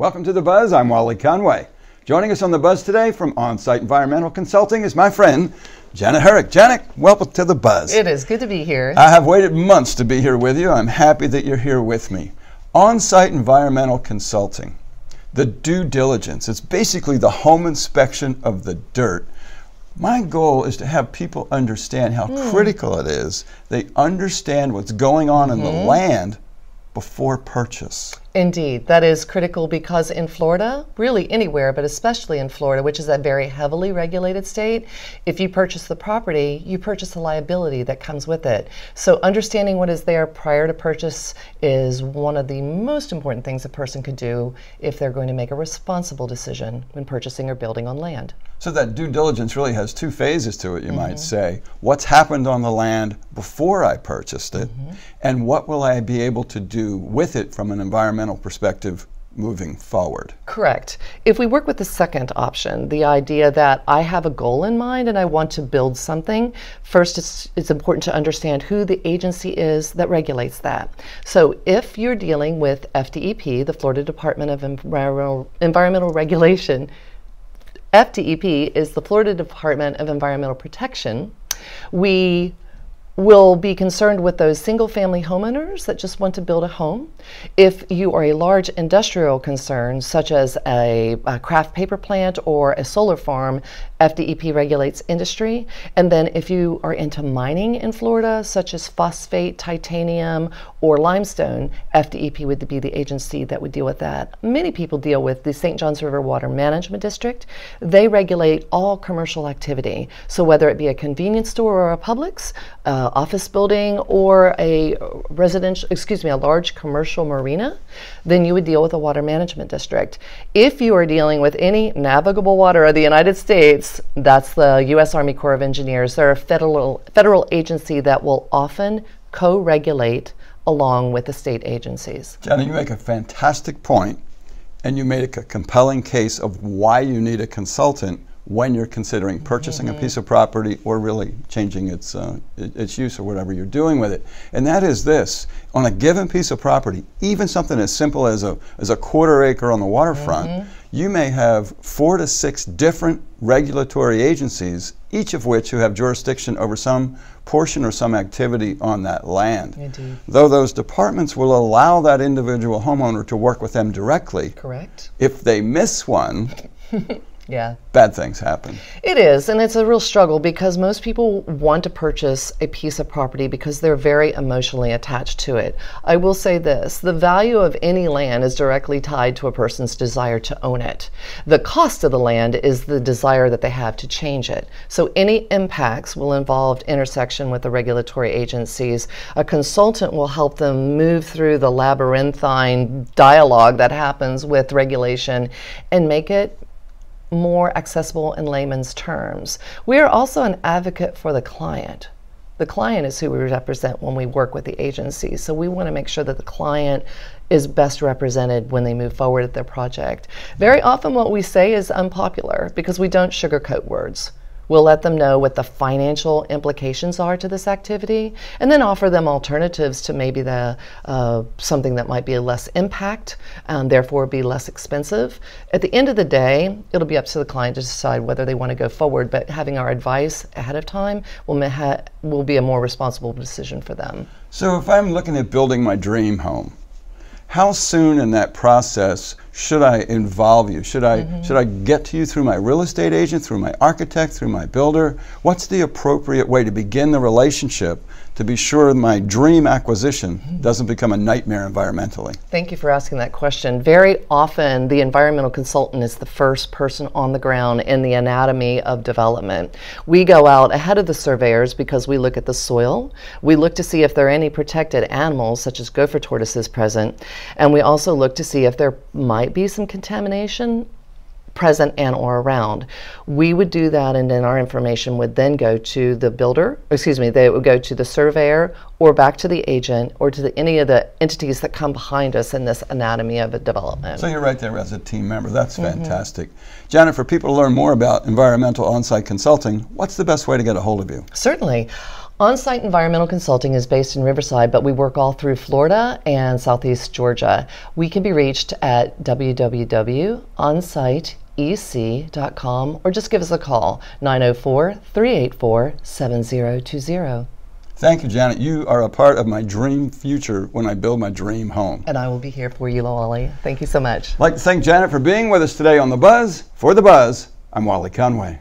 Welcome to The Buzz. I'm Wally Conway. Joining us on The Buzz today from Onsite Environmental Consulting is my friend, Janet Herrick. Janet, welcome to The Buzz. It is good to be here. I have waited months to be here with you. I'm happy that you're here with me. Onsite Environmental Consulting, the due diligence. It's basically the home inspection of the dirt. My goal is to have people understand how critical it is. They understand what's going on in the land before purchase. Indeed, that is critical because in Florida, really anywhere, but especially in Florida, which is a very heavily regulated state, if you purchase the property, you purchase the liability that comes with it. So understanding what is there prior to purchase is one of the most important things a person could do if they're going to make a responsible decision when purchasing or building on land. So that due diligence really has two phases to it, you might say. What's happened on the land before I purchased it, and what will I be able to do with it from an environmental perspective moving forward? Correct. If we work with the second option, the idea that I have a goal in mind and I want to build something, first it's important to understand who the agency is that regulates that. So if you're dealing with FDEP, the Florida Department of Environmental Regulation, FDEP is the Florida Department of Environmental Protection. We will be concerned with those single-family homeowners that just want to build a home. If you are a large industrial concern, such as a craft paper plant or a solar farm, FDEP regulates industry. And then if you are into mining in Florida, such as phosphate, titanium, or limestone, FDEP would be the agency that would deal with that. Many people deal with the St. Johns River Water Management District. They regulate all commercial activity. So whether it be a convenience store or a Publix, office building, or a a large commercial marina, then you would deal with a water management district. If you are dealing with any navigable water of the United States, that's the U.S. Army Corps of Engineers. They're a federal agency that will often co-regulate along with the state agencies. Jenny, you make a fantastic point, and you made a compelling case of why you need a consultant when you're considering purchasing a piece of property or really changing its use or whatever you're doing with it. And that is this: on a given piece of property, even something as simple as a quarter acre on the waterfront, you may have 4 to 6 different regulatory agencies, each of which who have jurisdiction over some portion or some activity on that land. Indeed. Though those departments will allow that individual homeowner to work with them directly. Correct. If they miss one, yeah, bad things happen. It is, and it's a real struggle because most people want to purchase a piece of property because they're very emotionally attached to it. I will say this: the value of any land is directly tied to a person's desire to own it. The cost of the land is the desire that they have to change it. So any impacts will involve intersection with the regulatory agencies. A consultant will help them move through the labyrinthine dialogue that happens with regulation and make it more accessible in layman's terms. We are also an advocate for the client. The client is who we represent when we work with the agency, so we want to make sure that the client is best represented when they move forward with their project. Very often what we say is unpopular because we don't sugarcoat words. We'll let them know what the financial implications are to this activity, and then offer them alternatives to maybe something that might be a less impact, therefore be less expensive. At the end of the day, it'll be up to the client to decide whether they want to go forward, but having our advice ahead of time will be a more responsible decision for them. So if I'm looking at building my dream home, how soon in that process should I involve you? Should I get to you through my real estate agent, through my architect, through my builder? What's the appropriate way to begin the relationship to be sure my dream acquisition doesn't become a nightmare environmentally? Thank you for asking that question. Very often the environmental consultant is the first person on the ground in the anatomy of development. We go out ahead of the surveyors because we look at the soil. We look to see if there are any protected animals such as gopher tortoises present, and we also look to see if there might be some contamination present and or around. We would do that, and then our information would then go to the builder, they would go to the surveyor or back to the agent or to any of the entities that come behind us in this anatomy of a development. So you're right there as a team member. That's fantastic. Janet, for people to learn more about environmental on-site consulting, what's the best way to get a hold of you? Certainly. Onsite Environmental Consulting is based in Riverside, but we work all through Florida and Southeast Georgia. We can be reached at www.onsite.ec.com or just give us a call, 904-384-7020. Thank you, Janet. You are a part of my dream future when I build my dream home. And I will be here for you, Wally. Thank you so much. I'd like to thank Janet for being with us today on The Buzz. For The Buzz, I'm Wally Conway.